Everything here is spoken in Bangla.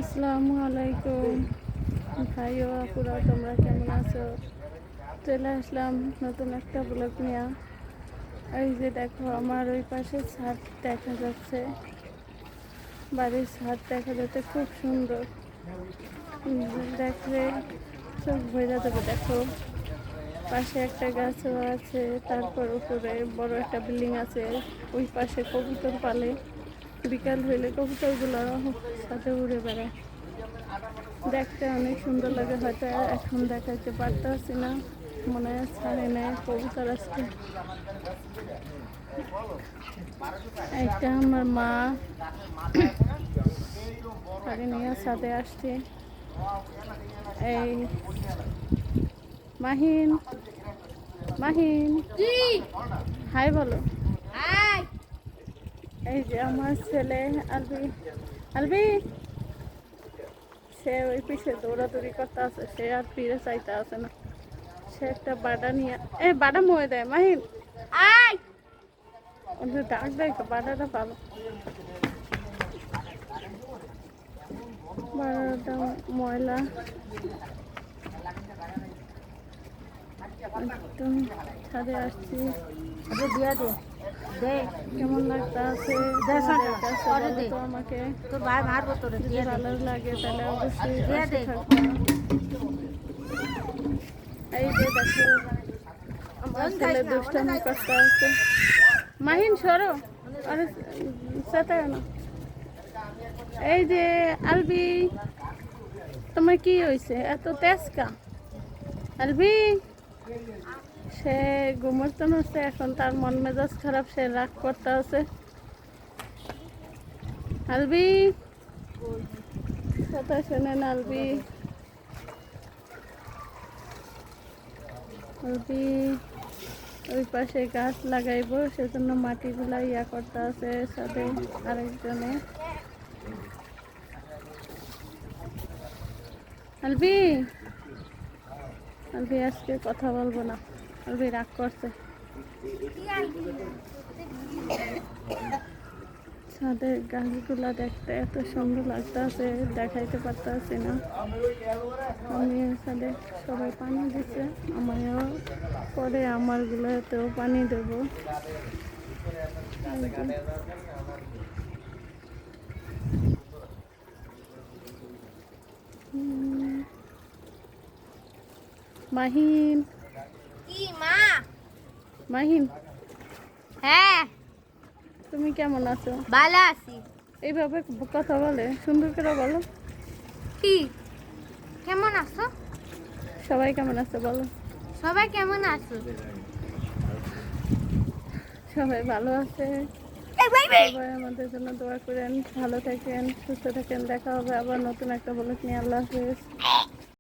আসসালামু আলাইকুম ভাই ও আপুরা, তোমরা কেমন আছো? চলে আসলাম নতুন একটা ব্লগ নিয়ে। এই যে দেখো, আমার ওই পাশে ছাদ দেখা যাচ্ছে, বাড়ির ছাদ দেখা যাচ্ছে, খুব সুন্দর। দেখলে চোখ ভরে যাবে। দেখো, পাশে একটা গাছও আছে, তারপর উপরে বড় একটা বিল্ডিং আছে। ওই পাশে কবুতর পালে, বিকাল হইলে কবুতরগুলো সাথে উড়ে বেড়ায়, দেখতে অনেক সুন্দর লাগে। হয়তো এখন দেখাইতে পারতেছি না, মনে হয় ছাড়ে নেয় কবুতর আসছে। একটা আমার মা গাড়ি নিয়ে ছাদে আসছে। এই মাহিন, মাহিন হাই বলো। এই যে আমার ছেলে আলবি, আলবি সে ওই পিছে দৌড়াদৌড়ি করতে আছে, সে আর ফিরে চাইতে আছে না। সে একটা বাডা নিয়ে, এই বাডা ময়ে দেয় মাহিন, আয় ওদের ডাক দেয় তো, বাডাটা পাবো। বাডাটা ময়লা, একদম ছাদে আসছি। কেমন লাগতে আছে তো আমাকে, তো ভাই মারবো তোরে, যদি দিয়ে দে, ভালো লাগে তাহলে অবশ্যই দিয়ে পাশে দে। থাকবো। এই যে দেখো, আমার ছেলে দুষ্টামি করতে আছে। মাহিন সরো, আরে সাথে না। এই যে আলবি, তোমার কি হয়েছে এত তেজকা? আলবি সে ঘুমোতে হচ্ছে, এখন তার মন মেজাজ খারাপ, সে রাগ করতে আছে। আলবি কথা শোনেন, আলবি, আলবি ওই পাশে গাছ লাগাইবো, সেজন্য মাটিগুলা ইয়া করতে আছে সাথে আরেকজনে। আলবি, আলবি আজকে কথা বলবো না, আলবি রাগ করছে। ছাদের গাছগুলা দেখতে এত সুন্দর লাগতেছে, দেখাইতে পারতেছি না। আমি ছাদে সবাই পানি দিচ্ছে, আমিও পরে আমার গুলোতেও পানি দেবো। মাহিন, কি মা? মাহিন হ্যাঁ তুমি কেমন আছো? ভালো আছি। এইভাবে কথা বলে, সুন্দর করে বলো। কি কেমন আছো? সবাই কেমন আছে বলো। সবাই কেমন আছো? সবাই ভালো আছে। সবাই আমাদের জন্য দোয়া করেন, ভালো থাকেন, সুস্থ থাকেন। দেখা হবে আবার নতুন একটা ব্লগ নিয়ে। আল্লাহ হাফেজ।